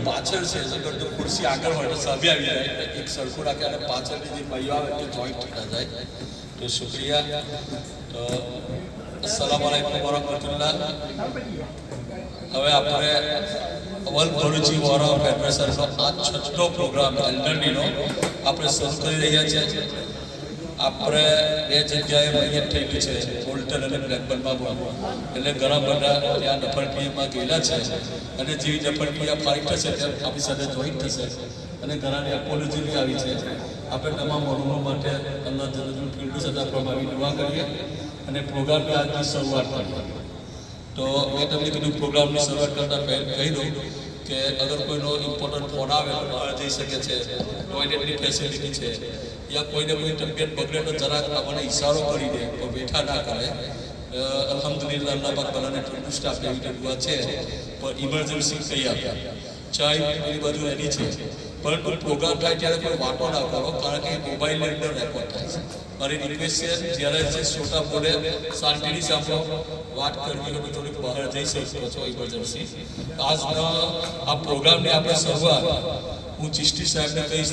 પાછળ છે અગર તો ખુરશી આગળ હોય તો સભ્ય આવી જાય એક સરખું રાખે અને પાછળની જે ભાઈઓ આવે તો જોઈન્ટ ના જાય તો શુક્રિયા તો અસ્સલામ વાલેકુમ વરહમતુલ્લાહ હવે આપણે વર્લ્ડ ભરૂચી વોરા ફેડરેશનનો આ 6થો પ્રોગ્રામ એલ્ડરનીનો આપણે શરૂ કરી રહ્યા છીએ આપણે બે જગ્યાએ અહીંયા થયેલું છે બોલ્ટન અને બ્લેકબર્નમાં એટલે ઘણા બધા ત્યાં ડફરટીમાં ગયેલા છે અને જેવી ડફરટીયા ફાઇટ થશે તેમ આપણી સાથે જોઈન્ટ થશે અને ઘણાની એપોલોજી બી આવી છે આપણે તમામ મરુમો માટે અલ્લાહ જલ્લુ ફિલ્ડ સાથે પ્રભાવી દુઆ કરીએ અને પ્રોગ્રામની આજની શરૂઆત કરીએ તો મેં તમને કીધું પ્રોગ્રામની શરૂઆત કરતાં કહી દઉં કે અગર કોઈનો ઇમ્પોર્ટન્ટ ફોન આવે તો બહાર જઈ શકે છે ટોયલેટની ફેસિલિટી છે યા કોઈને કોઈ તબિયત બગડે તો જરાક આપણને ઇશારો કરી દે તો બેઠા ના કરે અલ્હમ્દુલિલ્લાહ અલ્લાહ પાક બધાને તંદુરસ્ત આપે એવી દુઆ છે પણ ઇમરજન્સી કહી આપ્યા ચાય એની બધું રેડી છે પરંતુ પ્રોગ્રામ થાય ત્યારે કોઈ વાતો ના કરો કારણ કે મોબાઈલની અંદર રેકોર્ડ થાય છે મારી રિક્વેસ્ટ છે જ્યારે જે શ્રોતા બોલે શાંતિની સાંભળો વાત કરવી હોય તો થોડીક બહાર જઈ શકો છો ઇમરજન્સી આજના આ પ્રોગ્રામની આપણે શરૂઆત હું ચિશ્તી સાહેબને કહીશ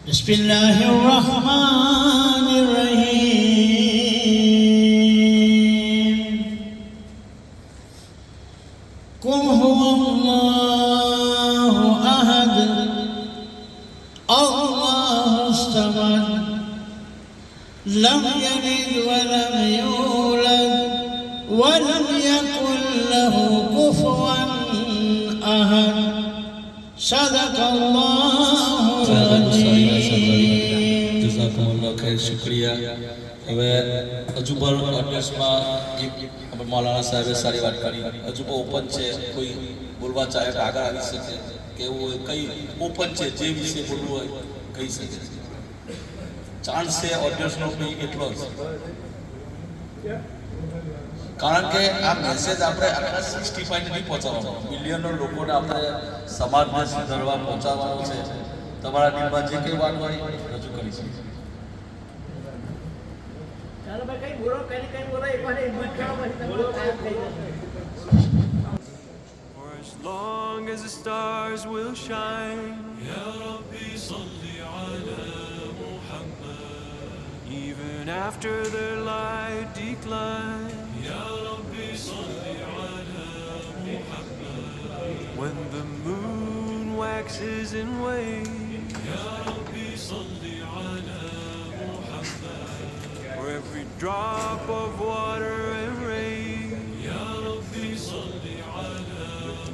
Bismillahirrahmanirrahim. Qul huwallahu ahad. Allahus samad. Lam yalid wa lam yulad wa lam yakul lahu kufuwan ahad. Sadaqallahu શુક્રિયા હવે હજુ પણ ઓડિયન્સમાં એક મૌલાના સાહેબે સારી વાત કરી હજુ પણ ઓપન છે કોઈ બોલવા ચાહે તો આગળ આવી શકે કે એવું હોય કઈ ઓપન છે જે વિશે બોલવું હોય કહી શકે ચાન્સ છે ઓડિયન્સનો બી એટલો જ કારણ કે આ મેસેજ આપણે આખા 65 નથી પહોંચાડવાનો મિલિયનો લોકોને આપણે સમાજને સુધારવા પહોંચાડવાનો છે તમારા દિલમાં જે કંઈ વાત હોય રજૂ કરી છે For as long as the stars will shine, Ya Rabbi salli ala Muhammad. Even after their light decline, Ya Rabbi salli ala Muhammad. When the moon waxes and wanes, Ya Rabbi salli ala Muhammad. For every drop of water and rain, Ya Rabbi salli ala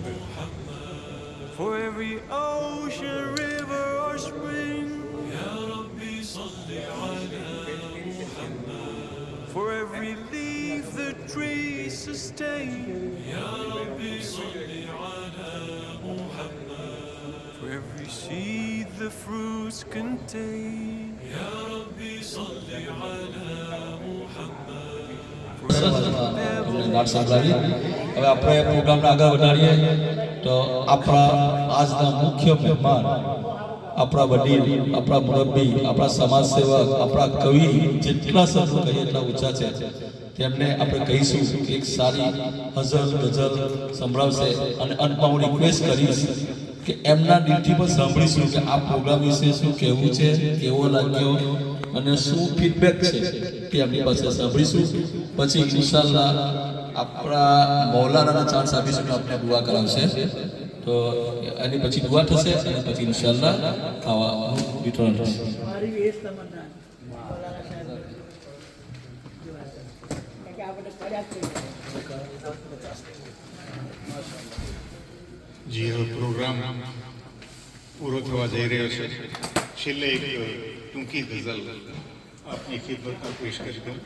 Muhammad. For every ocean, river or spring, Ya Rabbi salli ala Muhammad. For every leaf the trees sustain, Ya Rabbi salli ala Muhammad. For every seed the fruits contain, Ya Rabbi salli ala Muhammad. હવે આપણે પ્રોગ્રામને આગળ વધારીએ તો આપણા આજના મુખ્ય મહેમાન આપણા વડીલ આપણા મુરબ્બી આપણા સમાજ સેવક આપણા કવિ જેટલા શબ્દો કહીએ એટલા ઊંચા છે તેમને આપણે કહીશું કે એક સારી હઝલ ગઝલ સંભળાવશે અને અંતમાં હું રિક્વેસ્ટ કરીશ કે એમના દિલથી પણ સાંભળીશું કે આ પ્રોગ્રામ વિશે શું કહેવું છે કેવો લાગ્યો અને શું ફીડબેક છે તે એમની પાસે સાંભળીશું પછી ઇન્શાલ્લાહ આપણા મૌલાનાને ચાન્સ આપીશું કે આપણે દુઆ કરાવશે તો એની પછી દુઆ થશે અને પછી ઇન્શાલ્લાહ ખાવાનું વિતરણ થશે जी હવે પ્રોગ્રામ પૂરો થવા જઈ રહ્યો છે છેલ્લે એક ટૂંકી ગઝલ આપની ખિદમતમાં પેશ કરી દઉં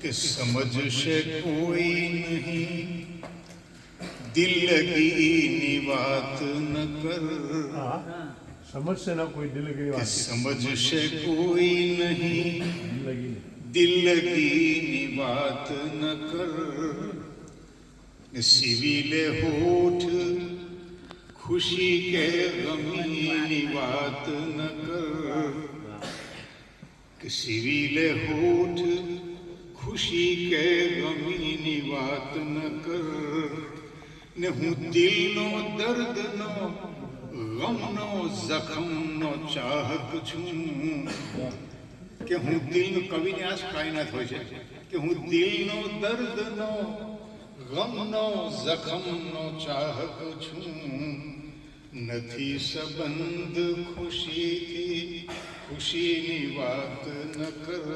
કે સમજશે કોઈ નહીં દિલ લગીની વાત ન કર સમજશે ના કોઈ દિલગીરી વાત સમજશે કોઈ નહીં દિલ લગીની વાત ન કર સિવિલે હોઠ खुशी के गमी बात न कर કે સિવિલે હોઠ ખુશી કે ગમીની વાત ન કર ને હું દિલનો દર્દનો ગમનો જખમનો ચાહક છું કે હું દિલનો કવિને આ કાયનાત હોય છે કે હું દિલનો દર્દનો ગમનો જખમનો ચાહક છું નથી સંબંધ ખુશીથી ખુશીની વાત ન કર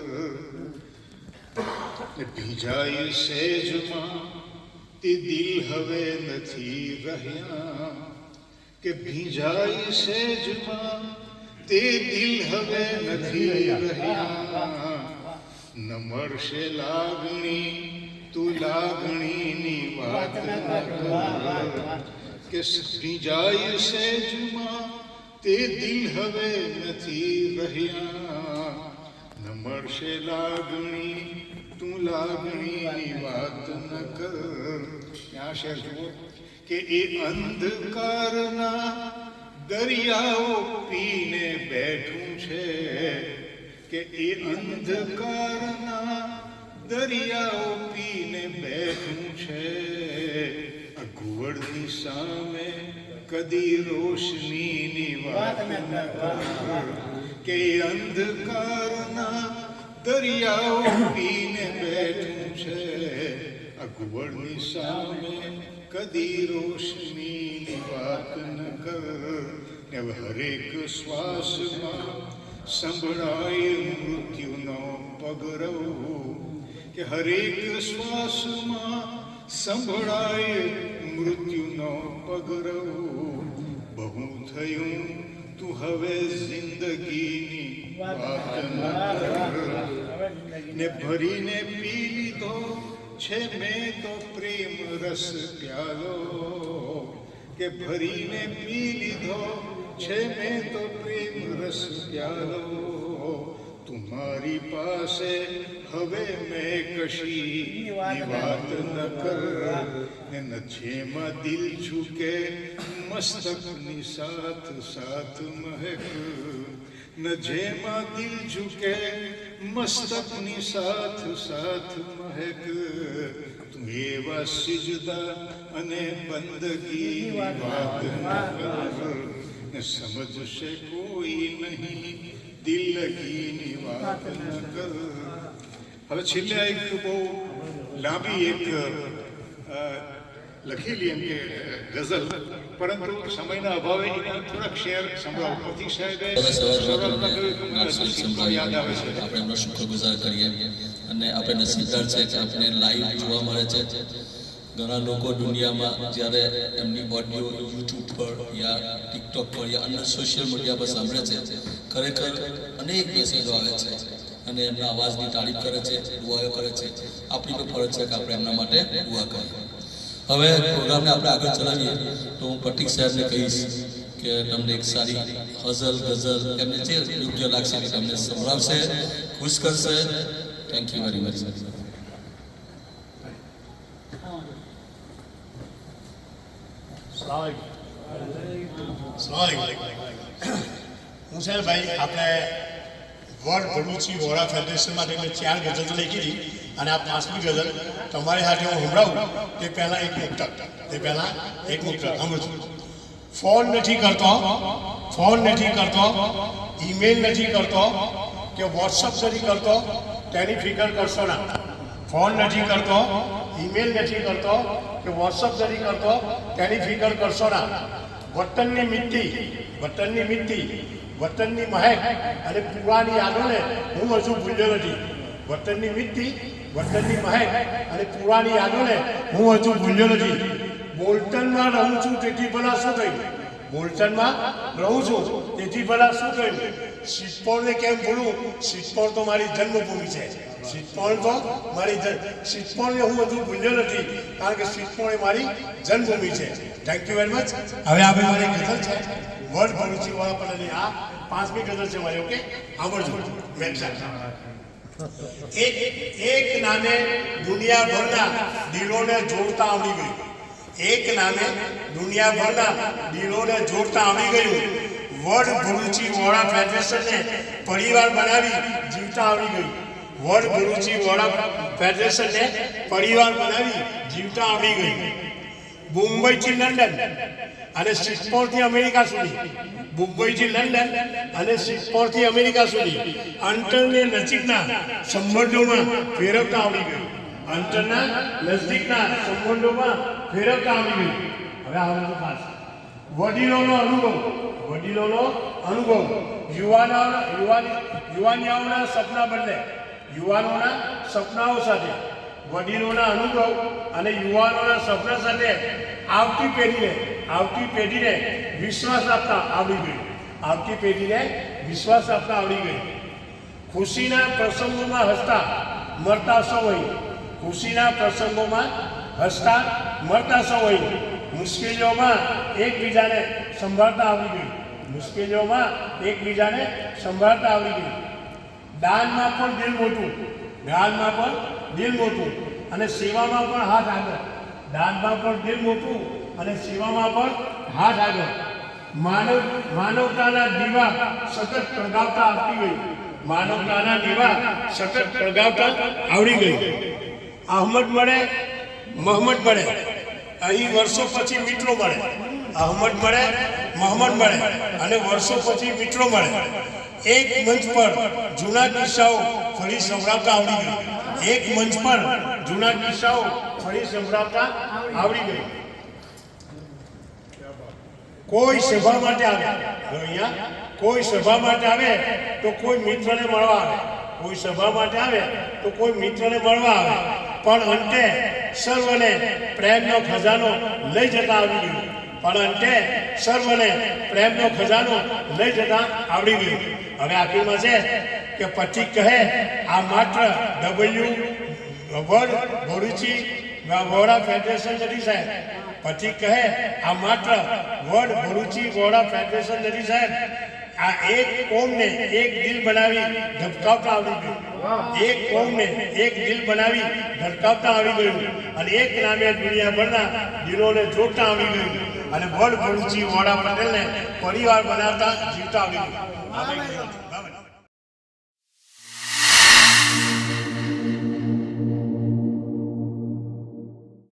ભીજાય સેજમાં તે દિલ હવે નથી રહ્યા કે ભીજાય સેજમાં તે દિલ હવે નથી રહ્યા ન મળશે લાગણી તું લાગણીની વાત ન કર કે ભીજાય સેજમાં તે દિલ હવે નથી રહ્યા ન મળશે લાગણી તું લાગણીની વાત ન કર ત્યાં શેર જુઓ કે એ અંધકારના દરિયાઓ પીને બેઠું છે કે એ અંધકારના દરિયાઓ પીને બેઠું છે ઘુવડની સામે કદી રોશનીની વાત ન કર કે અંધકારના દરિયાઓ પીને બેઠું છે અગવડની સામે કદી રોશનીની વાત ન કર હવે હરેક શ્વાસમાં સંભળાય મૃત્યુનો પગરવ કે હરેક શ્વાસમાં સંભળાય મૃત્યુનો પગરવ બહુ થયું તું હવે જિંદગીની વાત ન કર ને ભરીને પી લીધો છે મેં તો પ્રેમ રસ પ્યાલો કે ભરીને પી લીધો છે મેં તો પ્રેમ રસ પ્યાલો તુમારી પાસે હવે મેં કશી વાત ન કર ને નજેમાં દિલ ઝુકે મસ્તકની સાથ સાથ મહેક નજેમાં દિલ ઝુકે મસ્તકની સાથ સાથ મહેક તું એવા સિજદા અને બંદગીની વાત ન કર ને સમજશે કોઈ નહીં દિલગીની વાત ન કર હવે છેલ્લે એક બહુ લાંબી એક લખેલી એમ કે ગઝલ પરંતુ સમયના અભાવે એના થોડાક શેર સંભળાવું પતિ સાહેબે યાદ આવે છે આપણે એમનો શુક્રગુજાર કરીએ અને આપણે નસીબદાર છે કે આપણે લાઈવ જોવા મળે છે ઘણા લોકો દુનિયામાં જ્યારે એમની ઓડિયો યુટ્યુબ પર યા ટિકટોક પર યા અન્ય સોશિયલ મીડિયા પર સાંભળે છે ખરેખર અનેક મેસેજો આવે છે અને એમના અવાજની તારીફ કરે છે દુઆઓ કરે છે આપણી તો ફરજ છે કે આપણે એમના માટે દુઆ કરીએ હવે પ્રોગ્રામને આપણે આગળ ચલાવીએ તો હું પટીક સાહેબને કહીશ કે તમને એક સારી હઝલ ગઝલ એમને જે યોગ્ય લાગશે એ તમને સંભળાવશે ખુશ કરશે થેન્ક યુ વેરી મચ હું છે ભાઈ આપણે વર્લ્ડ ભરૂચી વોરા ફેડરેશન માટે મેં 4 ગઝલ લખી હતી અને આ 5મી ગઝલ તમારી સાથે હું સંભળાવું તે પહેલાં એક મુક્તક સમજો ફોન નથી કરતો ઈમેલ નથી કરતો કે વોટ્સઅપ નથી કરતો તેની ફિકર કરશો ના ફોન નથી કરતો ઈમેલ નથી કરતો કે વોટ્સઅપ નથી કરતો તેની ફિકર કરશો ના વતનની મિટ્ટી વતનની મહેક અને પુરાની યાદોને હું હજુ ભૂલ્યો નથી વતનની મિટ્ટી વતનની મહેક અને પુરાની યાદોને હું હજુ ભૂલ્યો નથી બોલ્ટનમાં રહું છું તેથી ભલા શું થયું સિદ્ધપોળને કેમ ભૂલું સિદ્ધપોળ તો મારી જન્મભૂમિ છે સિદ્ધપોળને હું હજુ ભૂલ્યો નથી કારણ કે સિદ્ધપોળ એ મારી જન્મભૂમિ છે થેન્ક યુ વેરી મચ હવે આપણે મારી ગઝલ છે વર્લ્ડ ભરૂચી વાળા પટેલની આ 5મી ગઝલ છે મારી ઓકે સાંભળજો એક નામે દુનિયાભરના દિલોને જોડતા આવડી ગયું વર્લ્ડ ભરૂચી વોરા ફેડરેશનને પરિવાર બનાવી જીવતા આવડી ગયું. વર્લ્ડ ભરૂચી વોરા ફેડરેશનને પરિવાર બનાવી જીવતા આવડી ગયું. મુંબઈથી લંડન અને સિંગાપોરથી અમેરિકા સુધી, મુંબઈથી લંડન અને સિંગાપોરથી અમેરિકા સુધી અંતરને નજીકના સંબંધોમાં ફેરવતા આવડી ગયું. અંતરના નજીકના સંબંધોમાં ફેરવતા આવડી ગયું. હવે આ બધું ખાસ વડીલોનો અનુભવ યુવાનીઓના સપના બદલે યુવાનોના સપનાઓ સાથે, વડીલોના અનુભવ અને યુવાનોના સપના સાથે આવતી પેઢીને વિશ્વાસ આપતા આવડી ગયું. ખુશીના પ્રસંગોમાં હસતા મરતા સૌ અહીં. મુશ્કેલીઓમાં એકબીજાને સંભાળતા આવડી ગયું. દાનમાં પણ દિલ મોટું અને સેવામાં પણ હાથ આગળ. માનવતાના દીવા સતત પ્રગટાવતા આવડી ગઈ. અહમદ મળે, મોહમ્મદ મળે, અહીં વર્ષો પછી મિત્રો મળે. અહમદ મળે, મોહમ્મદ મળે અને વર્ષો પછી મિત્રો મળે. એક મંચ પર જૂના કિસ્સાઓ ફરી સંભળાવતા આવડી ગયું. કોઈ સભા માટે આવે તો કોઈ મિત્રને મળવા આવે. પણ અંતે સર્વને પ્રેમનો ખજાનો લઈ જતા આવડી ગયું. હવે આખીમાં છે કે પથિક કહે આ માત્ર વર્લ્ડ ભરૂચી વોરા ફેડરેશન નથી સાહેબ. આ એક કોમને એક દિલ બનાવી ધબકાવતા આવડી ગયું. અને એક નામે દુનિયાભરના દિલોને જોડતા આવડી ગયું. અને વર્લ્ડ ભરૂચી વોરા પટેલને પરિવાર બનાવતા જીવતા આવડી ગયું.